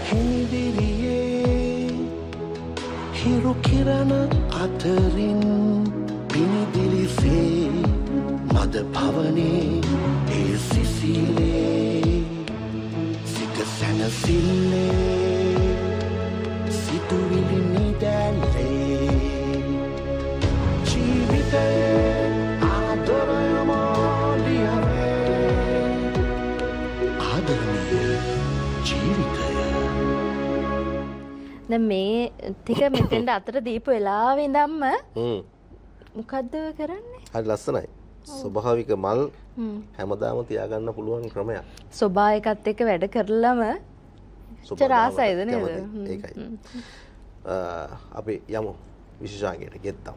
හිඳිරියේ හිරු කිරණ අතරින් පිනිදිලිසේ මද පවනේ ඒ සිසිලේ සිත සැනසිල්ලේ සිතුවිලි නිදැල්ලේ ජීවිතයේ ආදරයමෝලියවේ ආදරණීය ජීවිතය. දැන් මේ ටික මෙතෙන්ට අතර දීපු වෙලාවේ ඉඳන්ම මොකද්ද කරන්නේ? හරි ලස්සනයි. ස්වභාවික මල් හැමදාම තියාගන්න පුළුවන් ක්‍රමයක්. ස්වභාවිකත් එක්ක වැඩ කරලම චරාසයිද නේද? ඒකයි. අපි යමු විශේෂාංගයට ගෙත්තම්.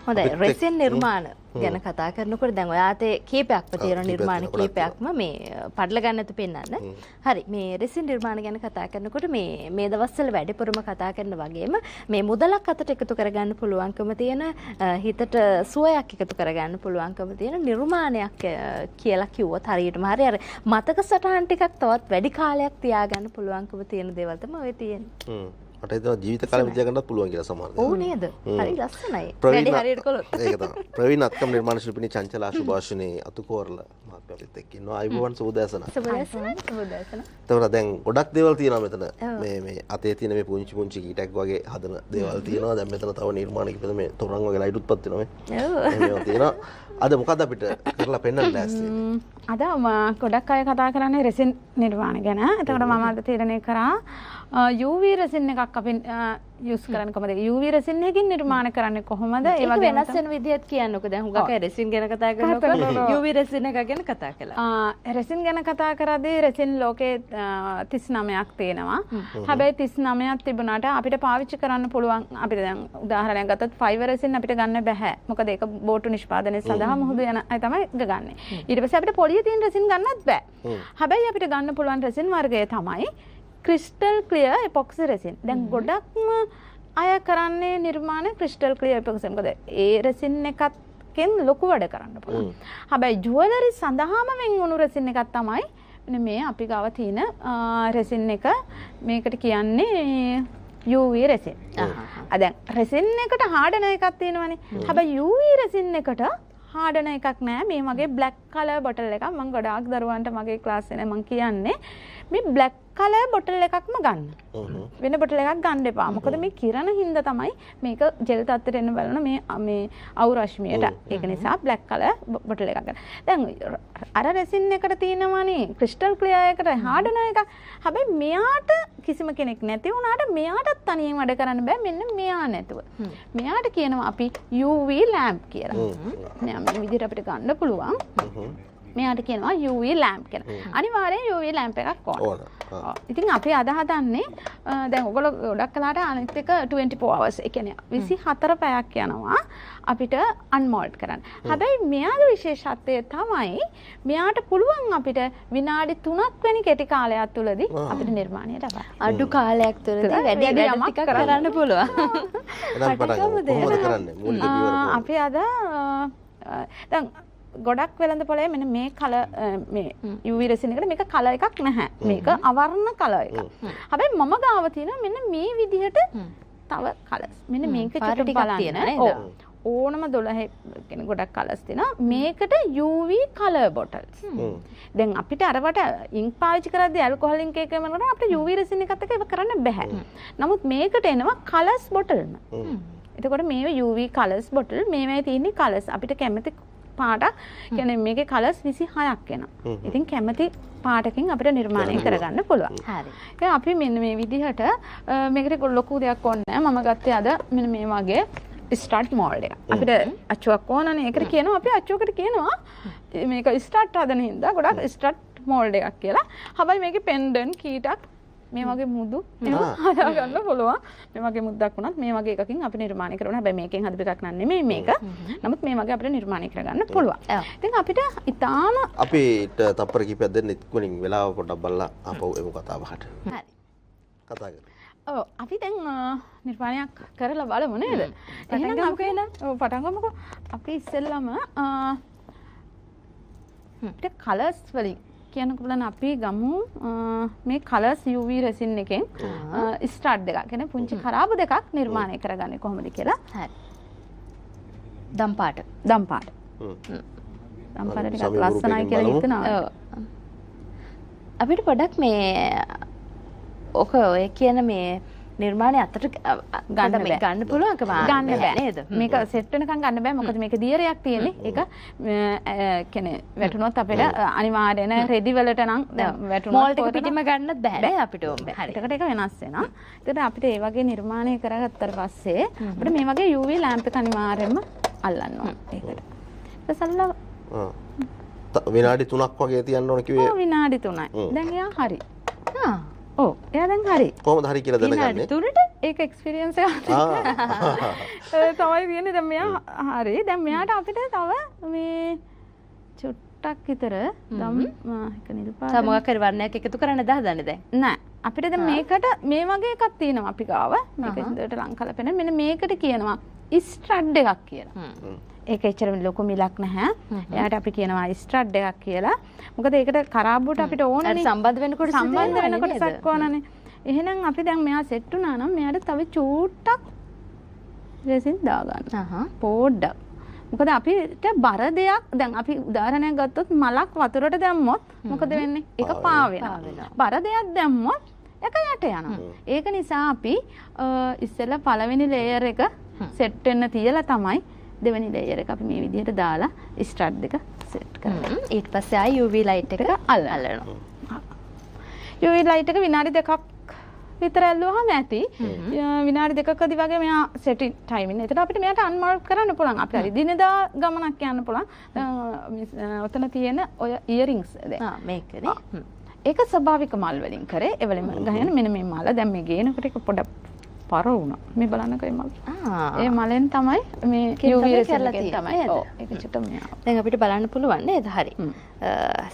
හොඳයි රෙසින් නිර්මාණ ගැන කතා කරනකොට දැන් ඔයාතේ කීපයක්ම තියෙන නිර්මාණ කීපයක්ම මේ පඩල ගන්නතු පෙන්නන්න. හරි මේ රෙසින් නිර්මාණ ගැන කතා කරනකොට මේ දවස්වල වැඩිපුරම කතා කරන වගේම මේ මුදලක් අතට එකතු කරගන්න පුළුවන්කම තියෙන හිතට සුවයක් එකතු කරගන්න පුළුවන්කම තියෙන නිර්මාණයක් කියලා කිව්වොත් හරියටම හරි අර මතක සටහන් ටිකක් තවත් වැඩි කාලයක් තියාගන්න පුළුවන්කම තියෙන දේවල් තමයි ඔය තියෙන්නේ. මට හිතෙනවා ජීවිත කාලෙම තියාගන්නත් පුළුවන් කියලා සමහරවිට. ඔව් නේද? හරි ලස්සනයි. වැඩි හරියට කළොත්. ඒක තමයි. ප්‍රවීණ අත්කම් නිර්මාණ ශිල්පිනී චංචලා සුභාෂිනී අතුකෝරල මහත්මයා අපිත් එක්ක ඉන්නවා. අයිබෝවන් සුබදෑසන. සුබදෑසන. එතකොට දැන් ගොඩක් දේවල් තියෙනවා මෙතන. මේ අතේ තියෙන මේ පුංචි කීටක් වගේ හදන දේවල් තියෙනවා. දැන් මෙතන තව නිර්මාණ කිපද මේ තොරන් වගේ ලයිටුත් පත් වෙනවා මේ. ඔව්. මේවා තියෙනවා. අද මොකද අපිට කරලා පෙන්වන්න ලෑස්ති? අද ගොඩක් අය කතා කරන්නේ රෙසින් නිර්මාණ ගැන. එතකොට මම අද තීරණය කරා UV රෙසින් එකක් අපි යූස් කරන්නේ කොහමද? UV රෙසින් එකකින් නිර්මාණ කරන්නේ කොහොමද? ඒ වගේ වෙනස් වෙන විදිහත් කියන්නකෝ. දැන් හුඟක් අය රෙසින් ගැන කතා කරනකොට UV රෙසින් එක ගැන කතා කළා. රෙසින් ගැන කතා කරද්දී රෙසින් ලෝකේ 39ක් තියෙනවා. හැබැයි 39ක් තිබුණාට අපිට පාවිච්චි කරන්න පුළුවන් අපිට දැන් උදාහරණයක් ගත්තොත් ෆයිබර් රෙසින් අපිට ගන්න බෑ. මොකද ඒක බෝට්ටු නිෂ්පාදනය සඳහා මුහුදු යන අය තමයි ගන්නේ. ඊට පස්සේ අපිට පොලියතින් රෙසින් ගන්නත් බෑ. හැබැයි අපිට ගන්න පුළුවන් රෙසින් වර්ගය තමයි ක්‍රිස්ටල් ක්ලියර් එපොක්සි රෙසින්. දැන් ගොඩක්ම අය කරන්නේ නිර්මාණ ක්‍රිස්ටල් ක්ලියර් එපොක්සි. මොකද ඒ රෙසින් එකකින් ලොකු වැඩ කරන්න පුළුවන්. හැබැයි ජුවලරි සඳහාම වෙන් වුණු රෙසින් එකක් තමයි මේ අපි ගාව තියෙන රෙසින් එක. මේකට කියන්නේ UV රෙසින්. දැන් රෙසින් එකට හාඩන එකක් තියෙනවනේ. හැබැයි UV රෙසින් එකට හාඩන එකක් නෑ. මේ මගේ බ්ලැක් කලර් බොටල් එකක් මම ගොඩාක් දරුවන්ට මගේ ක්ලාස් එකේ මම කියන්නේ මේ බ්ලැක් කලර් බොටල් එකක්ම ගන්න. වෙන බොටල් එකක් ගන්න එපා. මොකද මේ කිරණ හින්දා තමයි මේක ජෙල් තත්ත්වයට එන්න බලන මේ අවු රශ්මියට. ඒක නිසා බ්ලැක් කලර් බොටල් එකක් ගන්න. දැන් අර රෙසින් එකට තියෙනවනේ ක්‍රිස්ටල් ක්ලියර් එකට හාඩන එකක්. හැබැයි මෙයාට කිසිම කෙනෙක් නැති වුණාට මෙයාටත් තනියෙන් වැඩ කරන්න බෑ. මෙන්න මෙයා නැතුව. මෙයාට කියනවා අපි UV lamp කියලා. මේ විදිහට අපිට ගන්න පුළුවන්. මෙයාට කියනවා UV lamp කියලා. අනිවාර්යෙන් UV lamp එකක් ඕන. ඉතින් අපි අද හදන්නේ දැන් ඔයගොල්ලෝ ගොඩක් කලකට අනිත් එක 24 hours. ඒ කියන්නේ 24 පැයක් යනවා අපිට අන්මෝල්ඩ් කරන්න. හැබැයි මෙයාගේ විශේෂත්වය තමයි මෙයාට පුළුවන් අපිට විනාඩි 3ක් වැනි කෙටි කාලයක් තුලදී අපිට නිර්මාණයට අඩු කාලයක් තුලදී වැඩි ටිකක් කරන්න පුළුවන්. කොහොමද කරන්නේ? මූලික විවර අපි අද දැන් ගොඩක් වෙළඳ පොලේ මෙන්න මේ කලර් මේ UV රෙසින් එකට මේක කලර් එකක් නැහැ. මේක අවර්ණ කලර් එකක්. හැබැයි මම ගාව තියෙනවා මෙන්න මේ විදිහට තව කලර්ස්. මෙන්න මේක චුට්ටක් බලන්න. ඕනම 12 කියන්නේ ගොඩක් කලර්ස් තියෙනවා. මේකට UV කලර් බොටල්ස්. දැන් අපිට අරවට ඉන්ක් පාවිච්චි කරද්දී ඇල්කොහොල් ඉන්ක් එක වෙනකොට අපිට UV රෙසින් එකත් එක්ක ඒක කරන්න බෑ. නමුත් මේකට එනවා කලර්ස් බොටල්ම. එතකොට මේ UV කලර්ස් බොටල් මේවයි තියෙන්නේ කලර්ස් අපිට කැමති පාටක් කියන්නේ මේකේ කලර්ස් 26ක් එනවා. ඉතින් කැමති පාටකින් අපිට නිර්මාණය කරගන්න පුළුවන්. හරි. ඒ අපි මෙන්න මේ විදිහට මේකට ලොකු දෙයක් ඕනේ නැහැ. මම ගත්තේ අද මෙන්න මේ වගේ ස්ටඩ් මෝල්ඩ් එක. අපිට අච්චුවක් ඕනනේ. ඒකට කියනවා අපි අච්චුවකට කියනවා මේක ස්ටඩ් හදන හින්දා ගොඩක් ස්ටඩ් මෝල්ඩ් එකක් කියලා. හැබැයි මේකේ පෙන්ඩන්ට් කීටක් මේ වගේ මුදු හදාගන්න පුළුවන්. මේ වගේ මුද්දක් වුණත් මේ වගේ එකකින් අපි නිර්මාණය කරනවා. හැබැයි මේකෙන් හදපු එකක් නෙමෙයි මේක. නමුත් මේ වගේ අපිට නිර්මාණය කරගන්න පුළුවන්. ඉතින් අපිට ඊටාම අපිට තප්පර කිහිපයක් දෙන්න ඉක්මනින් වෙලාව පොඩ්ඩක් බලලා ආපහු එමු කතාවකට. හරි. කතා කරමු. ඔව් අපි දැන් නිර්මාණයක් කරලා බලමු නේද? එහෙනම් අපි පටන් ගමුකෝ. අපි ඉස්සෙල්ලම කලර්ස් වලින් කියනකොට බලන්න අපි ගමු මේ කලර්ස් UV රෙසින් එකෙන් ස්ටාර්ට් දෙකක් කියන්නේ පුංචි කරාබු දෙකක් නිර්මාණය කරගන්නේ කොහොමද කියලා. හරි. දම් පාට. දම් පාට ටිකක් ලස්සනයි කියලා හිතනවා. අපිට පොඩක් මේ ඔක ඔය කියන මේ නිර්මාණය අතට ගන්න පුළුවන්කම ගන්න බෑ නේද? මේක සෙට් වෙනකන් ගන්න බෑ. මොකද මේක දියරයක් තියෙන්නේ. ඒක කියන්නේ වැටුනොත් අපිට අනිවාර්යයෙන් රෙදි වලට නම් වැටුනොත් මෝල්ඩ් එක පිටිම ගන්නත් බෑ අපිට ඕම්. හරි. ඒකට ඒක වෙනස් වෙනවා. ඒකට අපිට මේ වගේ නිර්මාණය කරගත්තට පස්සේ අපිට මේ වගේ UV ලැම්ප් එක අනිවාර්යයෙන්ම අල්ලන්න ඕන. ඒකට. ඊටසල්ලා විනාඩි 3ක් වගේ තියන්න ඕන කිව්වේ. ඔව් විනාඩි 3යි. දැන් එයා හරි. ඔව් එයා දැන් හරි. කොහොමද හරි කියලා දැනගන්නේ? තුනට ඒක එක්ස්පීරියන්ස් එකක් තමයි තියෙන්නේ. දැන් මෙයා හරි. දැන් මෙයාට අපිට තව මේ චුට්ටක් විතර දම් එක නිල් පාට මොකක් හරි වර්ණයක් එකතු කරන්න හදන්නේ දැන්. නෑ අපිට දැන් මේකට මේ වගේ එකක් තියෙනවා අපි ගාව. මේක ඉඳට ලං කලපෙන මෙන්න මේකට කියනවා ස්ට්‍රඩ් එකක් කියලා. ඒක එච්චර ලොකු මිලක් නැහැ. එයාට අපි කියනවා ස්ට්‍රඩ් එකක් කියලා. මොකද ඒකට කරාබුවට අපිට ඕනනේ සම්බන්ධ වෙනකොට සක්ක ඕනනේ. එහෙනම් අපි දැන් මෙයා සෙට් වුණා නම් මෙයාට තව චූට්ටක් රෙසින් දාගන්න. පොඩ්ඩක්. මොකද අපිට බර දෙයක් දැන් අපි උදාහරණයක් ගත්තොත් මලක් වතුරට දැම්මොත් මොකද වෙන්නේ? ඒක පාවෙනවා. බර දෙයක් දැම්මොත් ඒක යට යනවා. ඒක නිසා අපි ඉස්සෙල්ලා පළවෙනි ලේයර් එක සෙට් වෙන්න තියලා තමයි දෙවෙනි ලේයර් එක අපි මේ විදිහට දාලා ස්ට්‍රඩ් එක සෙට් කරනවා. ඊට පස්සේ ආයි UV ලයිට් එක අල්ලනවා. UV ලයිට් එක විනාඩි 2ක් විතර ඇල්ලුවාම ඇති. විනාඩි 2කදී වගේ මෙයා සෙටින් ටයිමින්. එතකොට අපිට මෙයාට අන්මාර්ක් කරන්න පුළුවන්. අපි හරි දිනදා ගමනක් යන්න පුළුවන්. ඔතන තියෙන ඔය ඉයරින්ග්ස් දැන් මේකනේ. ඒක ස්වභාවික මල් වලින් කරේ. ඒ වලින්ම ගහන මෙන්න මේ මල දැන් මේ ගේනකොට ඒක පොඩ පර වුණා. මේ බලන්නකෝ මේ මල්. ඒ මලෙන් තමයි මේ UV කරලා තමයි. ඔව් ඒක චුට්ට මෙයා. දැන් අපිට බලන්න පුළුවන් නේද? හරි.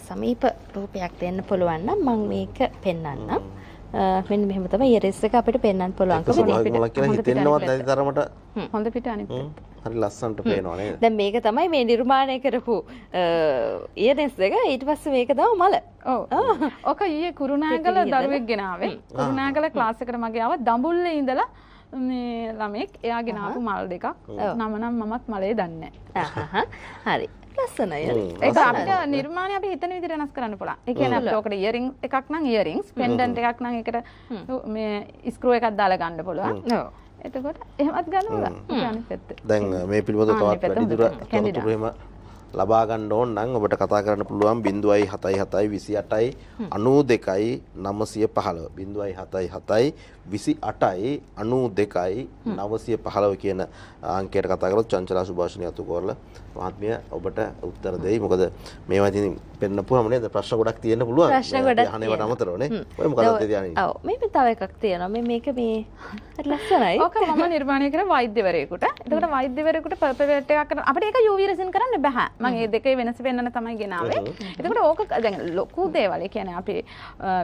සමීප රූපයක් දෙන්න පුළුවන් නම් මම මේක පෙන්වන්නම්. මෙන්න මෙහෙම තමයි ඉයරිස් එක අපිට පෙන්වන්න පුළුවන්කම තියෙනවා. හොඳ පිට අනිත් හරි ලස්සනට පේනවා නේද? දැන් මේක තමයි මේ නිර්මාණය කරපු ඉයරිස් එක. ඊට පස්සේ මේක තමයි මල. ඔව්. ඔක ඊයේ කුරුණෑගල දරුවෙක් ගෙනාවේ. කුරුණෑගල ක්ලාස් එකට මගේ ආව දඹුල්ලේ ඉඳලා මේ ළමෙක් එයා ගෙනාපු මල් දෙකක්. නම නම් මමත් මලේ දන්නේ නැහැ. හරි. ලස්සනයි. ඒක අපිට නිර්මාණය අපි හිතන විදිහට වෙනස් කරන්න පුළුවන්. ඒ කියන්නේ අපිට ඔකට ඉයරින් එකක් නම් ඉයරින්ග්ස්, පෙන්ඩන්ට් එකක් නම් ඒකට මේ ස්ක්‍රූ එකක් දාලා ගන්න පුළුවන්. ඔව්. එතකොට එහෙමත් ගන්න පුළුවන්. අනිත් පැත්ත. දැන් මේ පිළිබඳව තවත් වැඩිදුර තොරතුරු එහෙම ලබා ගන්න ඕන නම් ඔබට කතා කරන්න පුළුවන් 077 28 92 915 077 28 92 කියන අංකයට කතා කරොත් චංචලා සුභාෂිනී අතුකෝරළ මහත්මිය ඔබට උත්තර දෙයි. මොකද මේවා ඉතින් පෙන්නපුවම නේද ප්‍රශ්න ගොඩක් තියෙන්න පුළුවන්. ප්‍රශ්න ගොඩක් අහනේවට අමතරව නේ. ඔය මොකද තියන්නේ? ඔව් මේ තව එකක් තියෙනවා. මේක මේ හරි ලස්සනයි. ඕක මම නිර්මාණය කරේ වෛද්‍යවරයෙකුට. එතකොට වෛද්‍යවරයෙකුට පර්පෙවේට් එකක් කරන අපිට ඒක UV රෙසින් කරන්න බෑ. මම මේ දෙකේ වෙනස පෙන්වන්න තමයි ගෙනාවේ. එතකොට ඕක දැන් ලොකු දේවල්. ඒ කියන්නේ අපි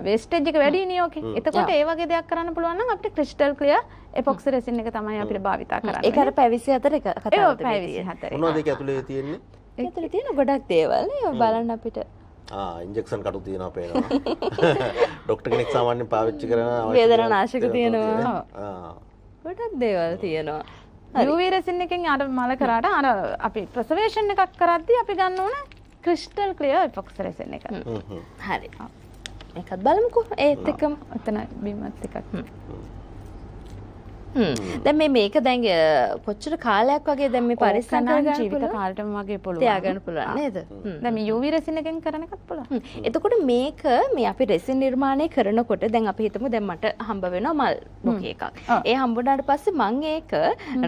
වේස්ටේජ් එක වැඩි නේ ඕකේ. එතකොට ඒ වගේ දෙයක් කරන්න පුළුවන් නම් අපිට ක්‍රිස්ටල් ක්ලියර් එපොක්සි රෙසින් එක තමයි අපිට භාවිතා කරන්නේ. ඒක අර පැය 24 එක කතාවද පැය 24. මොනවද ඒක ඇතුලේ තියෙන්නේ? ඒක ඇතුලේ තියෙන ගොඩක් දේවල් නේ බලන්න අපිට. ඉන්ජෙක්ෂන් කටු තියෙනවා පේනවා. ડોක්ටර් කෙනෙක් සාමාන්‍යයෙන් පාවිච්චි කරන වේදනානාශක තියෙනවා. ගොඩක් දේවල් තියෙනවා. UV රෙසින් එකෙන් අර මල කරාට අර අපි ප්‍රසර්වේෂන් එකක් කරද්දී අපි ගන්න ඕනේ ක්‍රිස්ටල් ක්ලියර් එපොක්සි රෙසින් එක. හරි. මේකත් බලමුකෝ. ඒත් එක්කම එතන බිමත් එකක්. දැන් මේක දැන් කොච්චර කාලයක් වගේ දැන් මේ පරිස්සම් කරගන්න ජීවිත කාලෙටම වගේ පුළුවන්. තියාගන්න පුළුවන් නේද? දැන් මේ UV රෙසින් එකෙන් කරන එකත් පුළුවන්. එතකොට මේක මේ අපි රෙසින් නිර්මාණය කරනකොට දැන් අපි හිතමු දැන් මට හම්බ වෙනවා මල් බොකේ එකක්. ඒ හම්බුනාට පස්සේ මම ඒක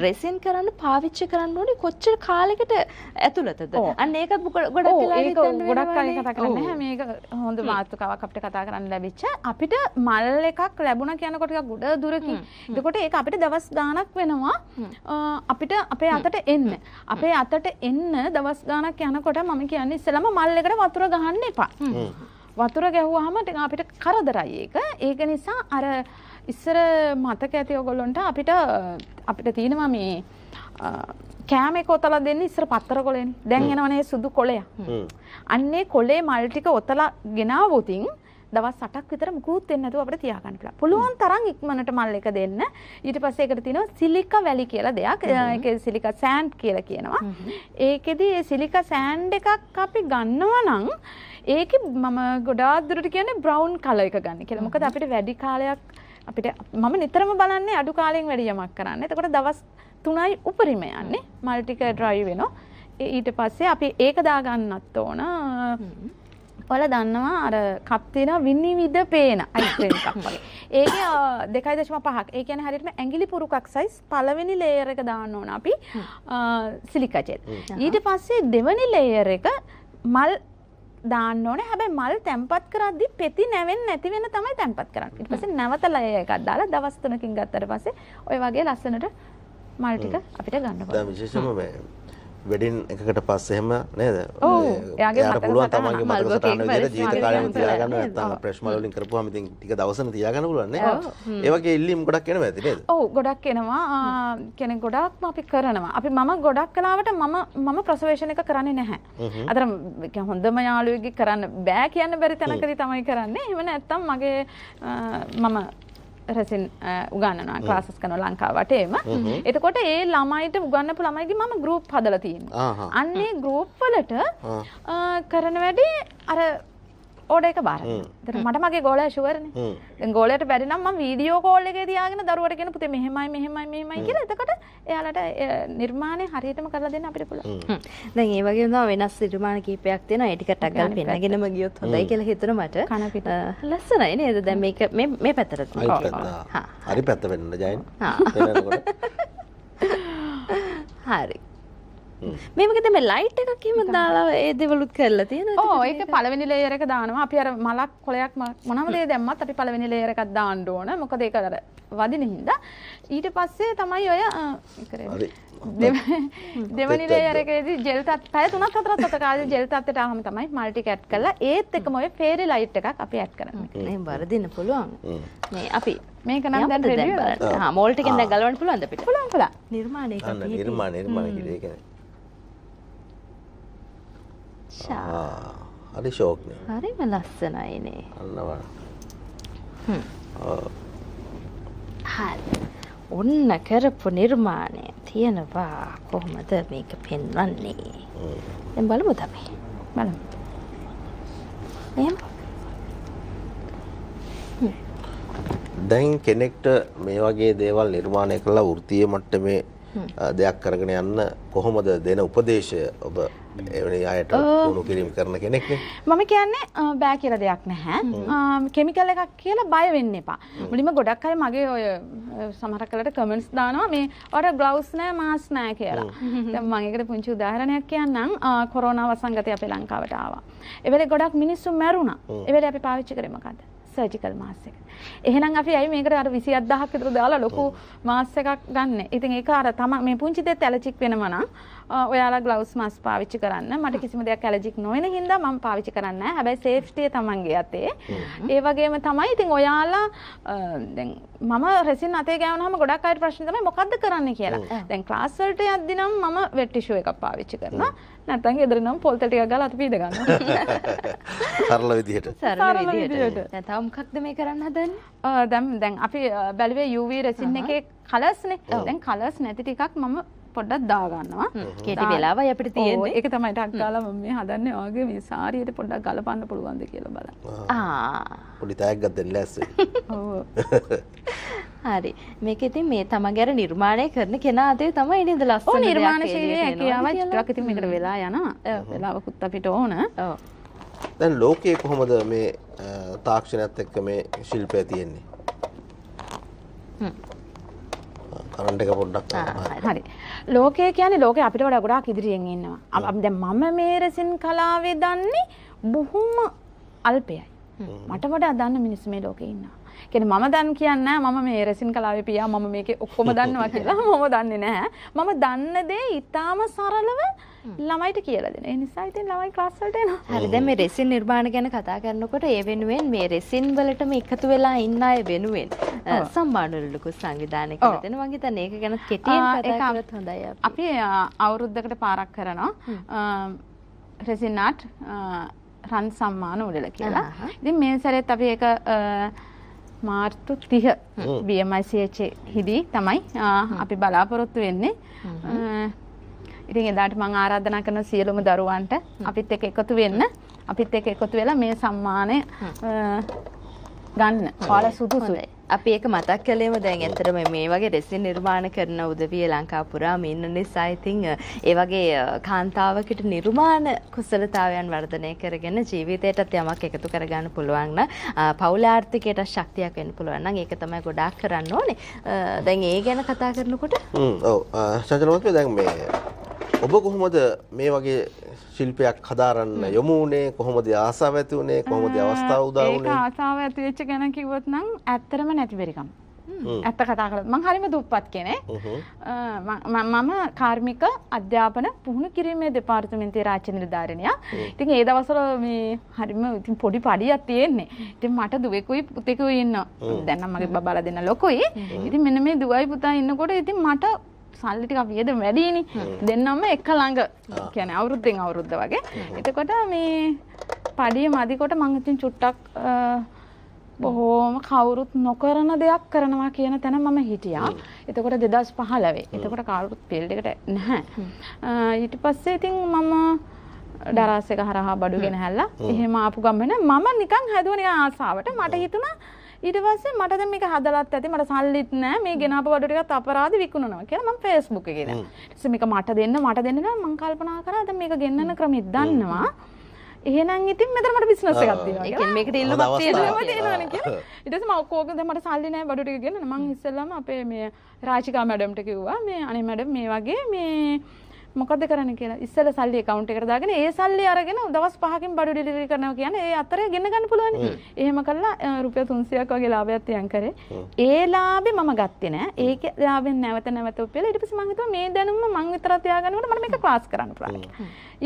රෙසින් කරන්න පාවිච්චි කරන්න ඕනේ කොච්චර කාලයකට ඇතුළතද? අන්න ඒකත් ගොඩක් වෙලා ඒක ගොඩක් කලින් කතා කරන්නේ නැහැ. මේක හොඳ මාතෘකාවක් අපිට කතා කරන්න ලැබිච්ච. අපිට මල් එකක් ලැබුණා කියනකොට ටිකක් ගොඩ දුරකින්. එතකොට ඒක අපිට දවස් ගාණක් වෙනවා අපිට අපේ අතට එන්න. අපේ අතට එන්න දවස් ගාණක් යනකොට මම කියන්නේ ඉස්සෙල්ලාම මල් එකට වතුර ගහන්න එපා. වතුර ගැහුවාම ටික අපිට කරදරයි ඒක. ඒක නිසා අර ඉස්සර මතක ඇති ඔයගොල්ලන්ට අපිට තියෙනවා මේ කෑම එක ඔතලා දෙන්නේ ඉස්සර පත්තර කොලේනේ. දැන් එනවනේ සුදු කොලය. අන්නේ කොලේ මල් ටික ඔතලා ගෙනාවොතින් දවස් 8ක් විතර මුකුත් දෙන්නේ නැතුව අපිට තියාගන්න පුළුවන්. පුළුවන් තරම් ඉක්මනට මල් එක දෙන්න. ඊට පස්සේ ඒකට තියෙනවා සිලිකා වැලි කියලා දෙයක්. ඒකේ සිලිකා සෑන්ඩ් කියලා කියනවා. ඒකෙදි ඒ සිලිකා සෑන්ඩ් එකක් අපි ගන්නවා නම් ඒකේ මම ගොඩාක් දුරට කියන්නේ බ්‍රවුන් කලර් එක ගන්න කියලා. මොකද අපිට වැඩි කාලයක් මම නිතරම බලන්නේ අඩු කාලෙන් වැඩි යමක් කරන්න. එතකොට දවස් 3යි උපරිම යන්නේ. මල් ටික ඩ්‍රයි වෙනවා. ඊට පස්සේ අපි ඒක දාගන්නත් ඕන. ඔයාලා දන්නවා අර කප් තියෙනවා විනිවිද පේන අයිස්ක්‍රීම් කප් වගේ. ඒකේ 2.5ක්. ඒ කියන්නේ හරියටම ඇඟිලි පුරුකක් සයිස් පළවෙනි ලේයර් එක දාන්න ඕන අපි සිලිකා ජෙල්. ඊට පස්සේ දෙවෙනි ලේයර් එක මල් දාන්න ඕනේ. හැබැයි මල් තැම්පත් කරද්දි පෙති නැවෙන්නේ නැති වෙන තමයි තැම්පත් කරන්නේ. ඊට පස්සේ නැවත ලේයර් එකක් දාලා දවස් 3කින් ගත්තට පස්සේ ඔය වගේ ලස්සනට මල් ටික අපිට ගන්න පුළුවන්. දැන් විශේෂයෙන්ම මේ වෙඩින් එකකට පස්සේ එහෙම නේද? එයාට පුළුවන් තමන්ගේ මතක සටහන විදිහට ජීවිත කාලෙම තියාගන්න නැත්නම් ප්‍රෙස් මල් වලින් කරපුවාම ඉතින් ටික දවසන තියාගන්න පුළුවන් නේ. ඒ වගේ ඉල්ලීම් ගොඩක් එනවා ඇති නේද? ඔව් ගොඩක් එනවා. කියන්නේ ගොඩක්ම අපි කරනවා. මම ගොඩක් කලාවට මම ප්‍රසර්වේෂන් එක කරන්නේ නැහැ. අතර හොඳම යාළුවෙක්ගේ කරන්න බෑ කියන්න බැරි තැනකදී තමයි කරන්නේ. එහෙම නැත්නම් මගේ මම රෙසින් උගන්වනවා ක්ලාසස් කරනවා ලංකාව වටේම. එතකොට ඒ ළමයිට උගන්වපු ළමයිගේ මම ගෲප් හදලා තියෙනවා. අන්නේ ගෲප් වලට කරන වැඩේ අර ඕඩර් එක බාර ගන්න. මට මගේ ගෝලයා ෂුවර්නේ. දැන් ගෝලයාට බැරි නම් මම වීඩියෝ කෝල් එකේ තියාගෙන දරුවට කියන පුතේ මෙහෙමයි කියලා. එතකොට එයාලට නිර්මාණය හරියටම කරලා දෙන්න අපිට පුළුවන්. දැන් ඒ වගේම තමයි වෙනස් නිර්මාණ කීපයක් තියෙනවා. ඒ ටික ටක් ගාලා පෙන්නගෙනම ගියොත් හොඳයි කියලා හිතෙනවා මට. කන පිට. ලස්සනයි නේද? දැන් මේක මේ පැත්තට තියෙනවා. හරි පැත්ත වෙන්න ජයන්. හරි. මේක තමයි ලයිට් එකක් එහෙම දාලා ඒ දෙවලුත් කරලා තියෙනවා. ඔව් ඒක පළවෙනි ලේයර් එක දානවා. අපි අර මලක් කොලයක් මොනම දේ දැම්මත් අපි පළවෙනි ලේයර් එකක් දාන්න ඕන. මොකද ඒක අර වදින හින්දා. ඊට පස්සේ තමයි ඔය හරි. දෙවෙනි ලේයර් එකේදී ජෙල් තත් පැය 3-4ක් අතර කාලේ ජෙල් තත්ත්වයට ආවම තමයි මල්ටි කැට් කරලා ඒත් එකම ඔය ෆේරි ලයිට් එකක් අපි ඇඩ් කරන්නේ. එහෙනම් වරදින්න පුළුවන්. මේ අපි මේක නම් දැන් රෙඩි වෙලා. හා මෝල් ටිකෙන් දැන් ගලවන්න පුළුවන්ද අපිට? පුළුවන්. නිර්මාණය අන්න නිර්මාණ කියලා ඒ කියන්නේ. හරි ෂෝක් නේ. හරිම ලස්සනයිනේ. අන්න බලන්න. හරි. ඔන්න කරපු නිර්මාණය තියෙනවා කොහොමද මේක පෙන්වන්නේ? දැන් බලමු අපි. බලමු. එහෙම. දැන් කෙනෙක්ට මේ වගේ දේවල් නිර්මාණය කළා වෘත්තීය මට්ටමේ දෙයක් කරගෙන යන්න කොහොමද දෙන උපදේශය ඔබ එවැනි අයට වුණු කිරීම කරන කෙනෙක්නේ? මම කියන්නේ බෑ කියලා දෙයක් නැහැ. කෙමිකල් එකක් කියලා බය වෙන්න එපා. මුලින්ම ගොඩක් අය මගේ ඔය සමහරක් කලට කමෙන්ට්ස් දානවා මේ ඔයාලට ග්ලව්ස් නැහැ මාස්ක් නැහැ කියලා. දැන් මම ඒකට පුංචි උදාහරණයක් කියන්නම්. කොරෝනා වසංගතය අපේ ලංකාවට ආවා. ඒ වෙලේ ගොඩක් මිනිස්සු මැරුණා. ඒ වෙලේ අපි පාවිච්චි කරේ මොකද්ද? සර්ජිකල් මාස්ක් එක. එහෙනම් අපි ඇයි මේකට අර 27000ක් විතර දාලා ලොකු මාස්ක් එකක් ගන්න. ඉතින් ඒක අර තමයි මේ පුංචි දෙයක් ඇලර්ජික් වෙනවා නම් ඔයාලා ග්ලව්ස් මාස්ක් පාවිච්චි කරන්න. මට කිසිම දෙයක් ඇලර්ජික් නොවන හින්දා මම පාවිච්චි කරන්නේ නැහැ. හැබැයි සේෆ්ටිය තමන්ගේ අතේ. ඒ වගේම තමයි ඉතින් ඔයාලා දැන් මම රෙසින් අතේ ගෑවුනහම ගොඩක් අයට ප්‍රශ්න තමයි මොකද්ද කරන්නේ කියලා. දැන් ක්ලාස් වලට යද්දි නම් මම වෙට් ටිෂු එකක් පාවිච්චි කරනවා. නැත්නම් ගෙදර නම් පොල් තෙල් ටිකක් ගාලා අත පීද ගන්නවා. සරල විදිහට. සරල විදිහට. දැන් තව මොකක්ද මේ කරන්න හදන්නේ? දැන් අපි බැලුවේ UV රෙසින් එකේ කලර්ස් නේ. දැන් කලර්ස් නැති ටිකක් මම පොඩ්ඩක් දා ගන්නවා. කෙටි වෙලාවයි අපිට තියෙන්නේ. ඒක තමයි ටක් ගාලා මම මේ හදන්නේ ඔයගේ මේ සාරියට පොඩ්ඩක් ගලපන්න පුළුවන්ද කියලා බලන්න. පොඩි තෑග්ගක් දෙන්න ලෑස්ති. ඔව්. හරි. මේක ඉතින් මේ තමන්ගේ අර නිර්මාණය කරන කෙනා අතේ තමයි නේද ලස්සන දෙයක්. නිර්මාණශීලී හැකියාව ටිකක් ඉතින් මේකට වෙලා යනවා. වෙලාවකුත් අපිට ඕන. ඔව්. දැන් ලෝකයේ කොහොමද මේ තාක්ෂණයත් එක්ක මේ ශිල්පය තියෙන්නේ? කරන්ට් එක පොඩ්ඩක් හරි. ලෝකය කියන්නේ ලෝකේ අපිට වඩා ගොඩාක් ඉදිරියෙන් ඉන්නවා. දැන් මම මේ රෙසින් කලාවේ දන්නේ බොහොම අල්පයයි. මට වඩා දන්න මිනිස්සු මේ ලෝකේ ඉන්නවා. කියන්නේ මම දන් කියන්නේ මම මේ රෙසින් කලාවේ පියා මම මේකේ ඔක්කොම දන්නවා කියලා මම දන්නේ නැහැ. මම දන්න දේ ඊටාම සරලව ළමයිට කියලා දෙන. ඒ නිසා ඉතින් ළමයි ක්ලාස් වලට එනවා. හරි දැන් මේ රෙසින් නිර්මාණ ගැන කතා කරනකොට ඒ වෙනුවෙන් මේ රෙසින් වලටම එකතු වෙලා ඉන්න අය වෙනුවෙන් සම්මානවලුකු සංවිධානය කරලා දෙනවා. මම හිතන්නේ ඒක ගැන කෙටියෙන් කතා කරත් හොඳයි. අපි අවුරුද්දකට පාරක් කරනවා රෙසින් ආර්ට් රන් සම්මාන උළෙල කියලා. ඉතින් මේ සැරේත් අපි ඒක මාර්තු 30 BMICH හිදී තමයි අපි බලාපොරොත්තු වෙන්නේ. ඉතින් එදාට මම ආරාධනා කරන සියලුම දරුවන්ට අපිත් එක්ක එකතු වෙන්න. අපිත් එක්ක එකතු වෙලා මේ සම්මානය ගන්න. ඔයාලා සුදුසුයි. අපි ඒක මතක් කළේම දැන් ඇත්තටම මේ වගේ රෙසින් නිර්මාණ කරන උදවිය ලංකාව පුරාම ඉන්න නිසා ඉතින් ඒ වගේ කාන්තාවකට නිර්මාණ කුසලතාවයන් වර්ධනය කරගෙන ජීවිතයටත් යමක් එකතු කරගන්න පුළුවන් නම් පෞල ආර්ථිකයට ශක්තියක් වෙන්න පුළුවන් නම් ඒක තමයි ගොඩාක් කරන්න ඕනේ. දැන් ඒ ගැන කතා කරනකොට ඔව් චංචලමත්මේ දැන් මේ ඔබ කොහොමද මේ වගේ ශිල්පයක් හදාරන්න යොමු වුණේ? කොහොමද ආසාව ඇති වුණේ? කොහොමද අවස්ථාව උදා වුණේ? ඒක ආසාව ඇති වෙච්ච ගැන කිව්වොත් නම් ඇත්තටම නැති බැරිකම. ඇත්ත කතා කළොත් මම හරිම දුප්පත් කෙනෙක්. මම කාර්මික අධ්‍යාපන පුහුණු කිරීමේ දෙපාර්තමේන්තුවේ රාජ්‍ය නිලධාරිනියක්. ඉතින් ඒ දවස්වල මේ හරිම ඉතින් පොඩි පඩියක් තියෙන්නේ. ඉතින් මට දුවෙකුයි පුතෙකුයි ඉන්නවා. දැන් නම් මගේ බබාලා දෙන්න ලොකුයි. ඉතින් මෙන්න මේ දුවයි පුතා ඉන්නකොට ඉතින් මට සල්ලි ටික වියද වැඩිනේ. දෙන්නම එක ළඟ. කියන්නේ අවුරුද්දෙන් අවුරුද්ද වගේ. එතකොට මේ පඩිය මදිකොට මම ඉතින් චුට්ටක් බොහෝම කවුරුත් නොකරන දෙයක් කරනවා කියන තැන මම හිටියා. එතකොට 2015. එතකොට කවුරුත් ෆීල්ඩ් එකට නැහැ. ඊට පස්සේ ඉතින් මම දරස් එක හරහා බඩු ගෙනහැල්ලා එහෙම ආපු ගමන මම නිකන් හැදුවා නිකන් ආසාවට. මට හිතුණා ඊට පස්සේ මට දැන් මේක හදලත් ඇති මට සල්ලිත් නැහැ මේ ගෙනාපු බඩු ටිකත් අපරාධ විකුණනවා කියලා මම Facebook එකේ දානවා. ඊට පස්සේ මේක මට දෙන්න නම් මම කල්පනා කරා දැන් මේක ගෙන්නන ක්‍රමෙත් දන්නවා. එහෙනම් ඉතින් මෙතන මට බිස්නස් එකක් තියෙනවා. ඒ කියන්නේ මේකට ඉල්ලුමක් තියෙනවා කියලා. ඊට පස්සේ මම ඔක්කොම දැන් මට සල්ලි නැහැ බඩු ටික ගෙන්නන්න. මම ඉස්සෙල්ලාම අපේ මේ රාජිකා මැඩම්ට කිව්වා මේ අනේ මැඩම් මේ වගේ මේ මොකද්ද කරන්න කියලා. ඉස්සෙල්ලා සල්ලි account එකට දාගෙන ඒ සල්ලි අරගෙන දවස් 5කින් බඩු ඩෙලිවරි කරනවා කියන්නේ ඒ අතරේ ගෙන්න ගන්න පුළුවන්. එහෙම කළා රුපියල් 300ක් වගේ ලාභයක් තියන් කරේ. ඒ ලාභේ මම ගත්තේ නෑ. ඒකේ ලාභෙන් නැවත උපයලා ඊට පස්සේ මම හිතුවා මේ දැනුම මං විතරක් තියාගන්නකොට මට මේක ක්ලාස් කරන්න පුළුවන්.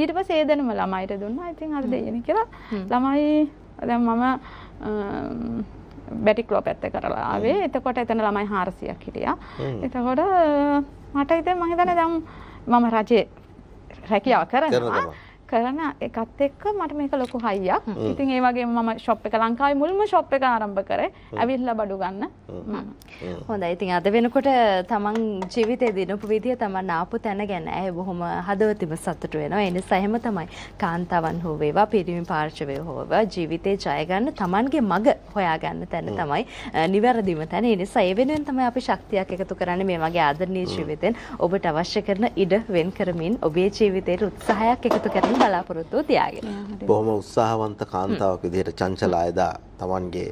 ඊට පස්සේ ඒ දැනුම ළමයිට දුන්නා. ඉතින් අර දෙයියනේ කියලා ළමයි දැන් මම බැටික්ලෝ පැත්ත කරලා ආවේ. එතකොට එතන ළමයි 400ක් හිටියා. එතකොට මට ඉතින් මම හිතන්නේ දැන් මම රජේ රැකියාව කරනවා. කරන එකත් එක්ක මට මේක ලොකු හයියක්. ඉතින් ඒ වගේම මම ෂොප් එක ලංකාවේ මුල්ම ෂොප් එක ආරම්භ කරේ. ඇවිල්ලා බඩු ගන්න. හොඳයි. ඉතින් අද වෙනකොට තමන් ජීවිතේ දිනපු විදිය තමන් ආපු තැන ගැන ඇය බොහොම හදවතින්ම සතුටු වෙනවා. ඒ නිසා එහෙම තමයි කාන්තාවන් හෝ වේවා පිරිමි පාර්ශවය හෝ වේවා ජීවිතේ ජය ගන්න තමන්ගේ මඟ හොයාගන්න තැන තමයි නිවැරදිම තැන. ඒ නිසා ඒ වෙනුවෙන් තමයි අපි ශක්තියක් එකතු කරන්නේ මේ වගේ ආදරණීය ජීවිතෙන් ඔබට අවශ්‍ය කරන ඉඩ වෙන් කරමින් ඔබේ ජීවිතේට උත්සාහයක් එකතු කරමින් බලාපොරොත්තු තියාගෙන. බොහොම උත්සාහවන්ත කාන්තාවක් විදිහට චංචල අයදා තමන්ගේ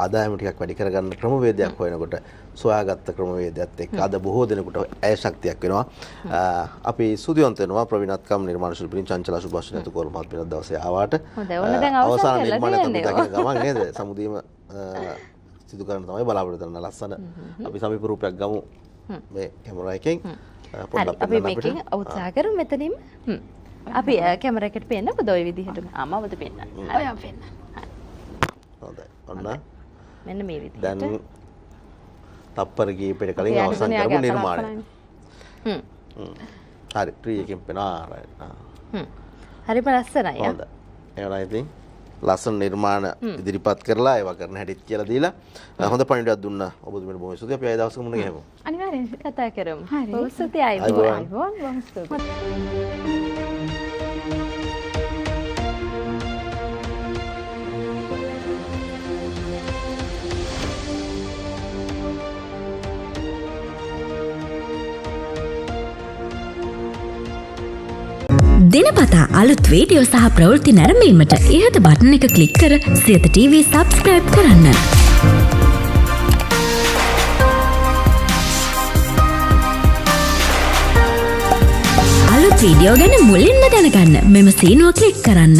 ආදායම ටිකක් වැඩි කරගන්න ක්‍රමවේදයක් හොයනකොට සොයාගත්ත ක්‍රමවේදයත් එක්ක අද බොහෝ දෙනෙකුට ඇය ශක්තියක් වෙනවා. අපි සුදුවන්ත වෙනවා ප්‍රවීණත්කම් නිර්මාණ ශිල්පිනී චංචලා සුභාෂිනී තුකෝර මහත්මිය දවසේ ආවාට. හොඳයි. ඔන්න දැන් අවසන් නිර්මාණයක් අපි දකින ගමන් නේද? සමුදීම සිදු කරන්න තමයි බලාපොරොත්තු වෙන ලස්සන අපි සමීප රූපයක් ගමු මේ කැමරා එකෙන්. පොඩ්ඩක් අපි මේකෙන් උත්සාහ කරමු මෙතනින්. අපි කැමරා එකට පෙන්නකොද ඔය විදිහට ආමවද පෙන්නන්න. ඔයා පෙන්න. හොඳයි. ඔන්න මෙන්න මේ විදිහට. දැන් තප්පර කීපයකට කලින් අවසන් කරමු නිර්මාණය. හරි 3 එකකින් පෙන්නවා. හරිම ලස්සනයි. හොඳයි. එහෙනම් ඉතින් ලස්සන නිර්මාණ ඉදිරිපත් කරලා ඒවා කරන හැටිත් කියලා දීලා හොඳ පණිවිඩයක් දුන්නා ඔබතුමීට බොහොම ස්තුතියි. අපි ආයෙ දවසක මුණ ගැහෙමු. අනිවාර්යෙන් කතා කරමු. බොහොම ස්තුතියි ආයෙත්. බොහොම ස්තුතියි. දිනපතා අලුත් වීඩියෝ සහ ප්‍රවෘත්ති නැරඹීමට ඉහත බටන් එක ක්ලික් කර සියත TV සබ්ස්ක්‍රයිබ් කරන්න. අලුත් වීඩියෝ ගැන මුලින්ම දැනගන්න මෙම සීනුව ක්ලික් කරන්න.